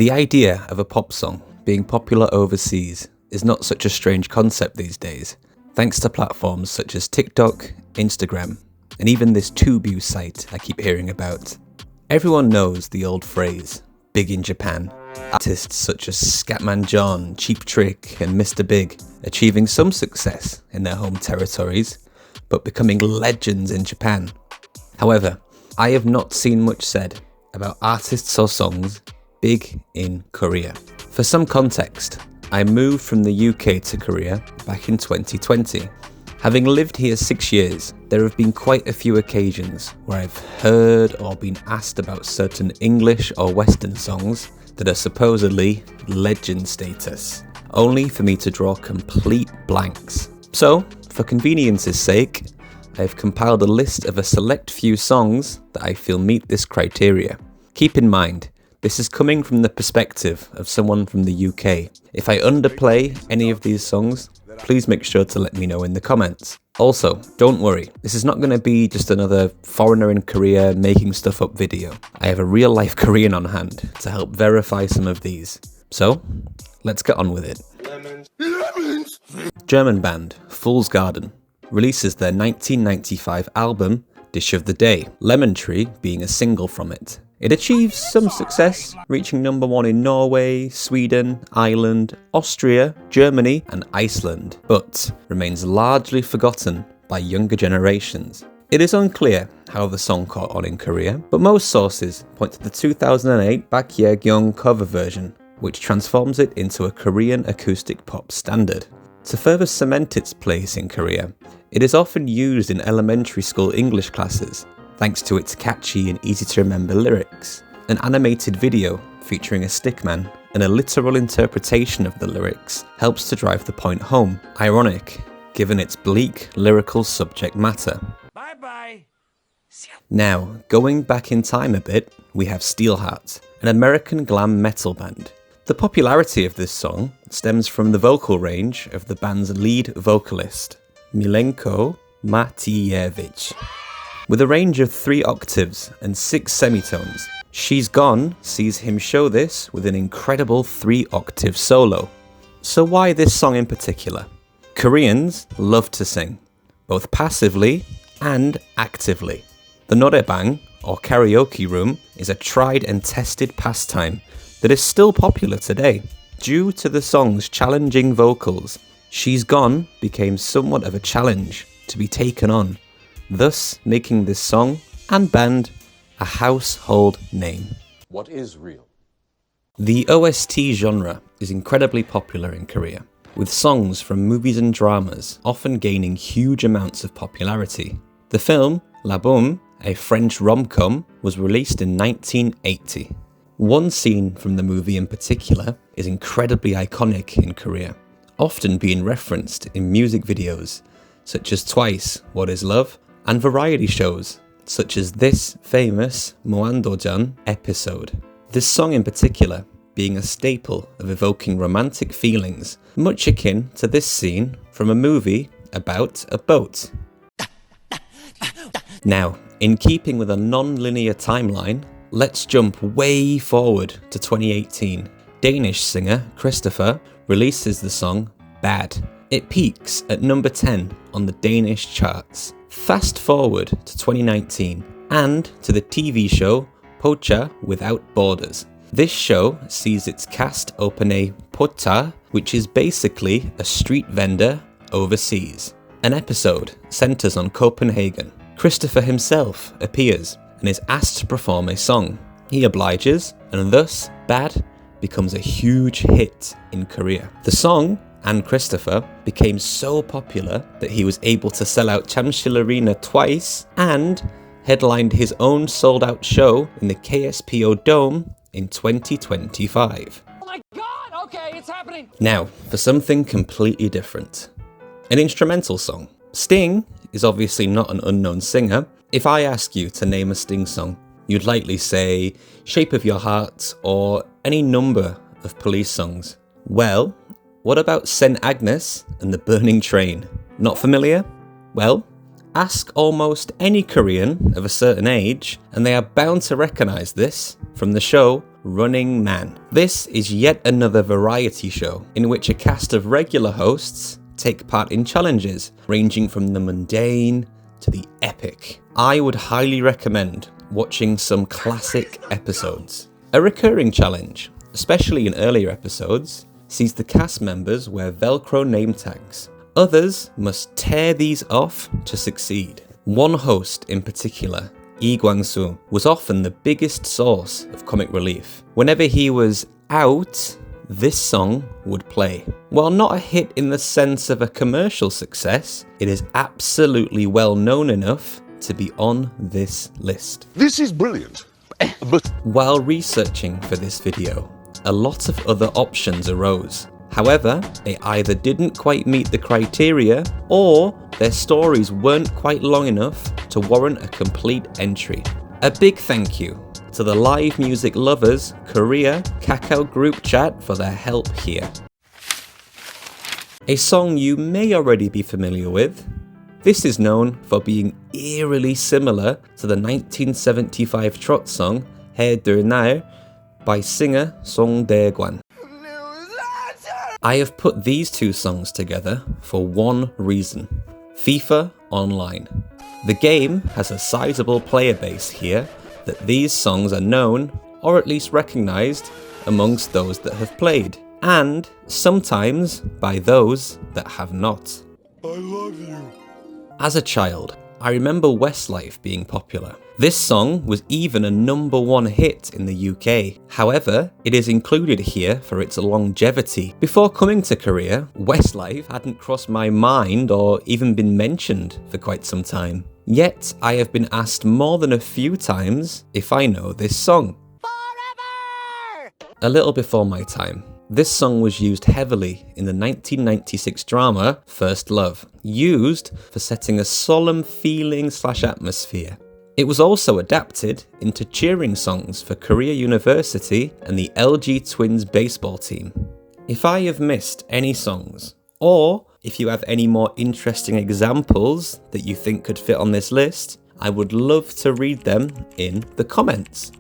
The idea of a pop song being popular overseas is not such a strange concept these days, thanks to platforms such as TikTok, Instagram, and even this Tubu site I keep hearing about. Everyone knows the old phrase, big in Japan. Artists such as Scatman John, Cheap Trick, and Mr. Big achieving some success in their home territories, but becoming legends in Japan. However, I have not seen much said about artists or songs big in Korea. For some context, I moved from the UK to Korea back in 2020. Having lived here 6 years, there have been quite a few occasions where I've heard or been asked about certain English or Western songs that are supposedly legend status, only for me to draw complete blanks. So, for convenience's sake, I've compiled a list of a select few songs that I feel meet this criteria. Keep in mind, this is coming from the perspective of someone from the UK. If I underplay any of these songs, please make sure to let me know in the comments. Also, don't worry, this is not going to be just another foreigner in Korea making stuff up video. I have a real life Korean on hand to help verify some of these. So, let's get on with it. Lemons. German band Fool's Garden releases their 1995 album Dish of the Day, Lemon Tree being a single from it. It achieves some success, reaching number 1 in Norway, Sweden, Ireland, Austria, Germany and Iceland, but remains largely forgotten by younger generations. It is unclear how the song caught on in Korea, but most sources point to the 2008 Baekhyun cover version, which transforms it into a Korean acoustic pop standard. To further cement its place in Korea, it is often used in elementary school English classes, thanks to its catchy and easy to remember lyrics. An animated video featuring a stickman and a literal interpretation of the lyrics helps to drive the point home. Ironic, given its bleak lyrical subject matter. Bye-bye. Now, going back in time a bit, we have Steelheart, an American glam metal band. The popularity of this song stems from the vocal range of the band's lead vocalist, Milenko Matijevich. With a range of 3 octaves and 6 semitones, She's Gone sees him show this with an incredible 3-octave solo. So why this song in particular? Koreans love to sing, both passively and actively. The noraebang, or karaoke room, is a tried and tested pastime that is still popular today. Due to the song's challenging vocals, She's Gone became somewhat of a challenge to be taken on, thus making this song and band a household name. What is real? The OST genre is incredibly popular in Korea, with songs from movies and dramas often gaining huge amounts of popularity. The film La Boum, a French rom-com, was released in 1980. One scene from the movie in particular is incredibly iconic in Korea, often being referenced in music videos such as Twice, What Is Love, and variety shows, such as this famous Muandojan episode. This song in particular being a staple of evoking romantic feelings, much akin to this scene from a movie about a boat. Now, in keeping with a non-linear timeline, let's jump way forward to 2018. Danish singer Christopher releases the song Bad. It peaks at number 10 on the Danish charts. Fast forward to 2019 and to the TV show Pocha Without Borders. This show sees its cast open a Pota, which is basically a street vendor overseas. An episode centers on Copenhagen. Christopher himself appears and is asked to perform a song. He obliges, and thus Bad becomes a huge hit in Korea. The song and Christopher became so popular that he was able to sell out Chamsil Arena twice and headlined his own sold-out show in the KSPO Dome in 2025. Oh my god, okay, it's happening! Now, for something completely different. An instrumental song. Sting is obviously not an unknown singer. If I ask you to name a Sting song, you'd likely say Shape of Your Heart or any number of Police songs. Well, what about St. Agnes and the Burning Train? Not familiar? Well, ask almost any Korean of a certain age and they are bound to recognise this from the show Running Man. This is yet another variety show in which a cast of regular hosts take part in challenges ranging from the mundane to the epic. I would highly recommend watching some classic episodes. A recurring challenge, especially in earlier episodes, sees the cast members wear Velcro name tags. Others must tear these off to succeed. One host in particular, Lee Kwang-soo, was often the biggest source of comic relief. Whenever he was out, this song would play. While not a hit in the sense of a commercial success, it is absolutely well known enough to be on this list. This is brilliant, but... While researching for this video, a lot of other options arose. However, they either didn't quite meet the criteria, or their stories weren't quite long enough to warrant a complete entry. A big thank you to the live music lovers Korea Kakao group chat for their help here. A song you may already be familiar with. This is known for being eerily similar to the 1975 trot song Hae Der Nal by singer Song Dae-kwan. I have put these two songs together for one reason: FIFA Online. The game has a sizable player base here that these songs are known, or at least recognised, amongst those that have played, and sometimes by those that have not. I love you. As a child, I remember Westlife being popular. This song was even a #1 hit in the UK. However, it is included here for its longevity. Before coming to Korea, Westlife hadn't crossed my mind or even been mentioned for quite some time. Yet, I have been asked more than a few times if I know this song. Forever! A little before my time, this song was used heavily in the 1996 drama First Love, used for setting a solemn feeling/atmosphere. It was also adapted into cheering songs for Korea University and the LG Twins baseball team. If I have missed any songs, or if you have any more interesting examples that you think could fit on this list, I would love to read them in the comments.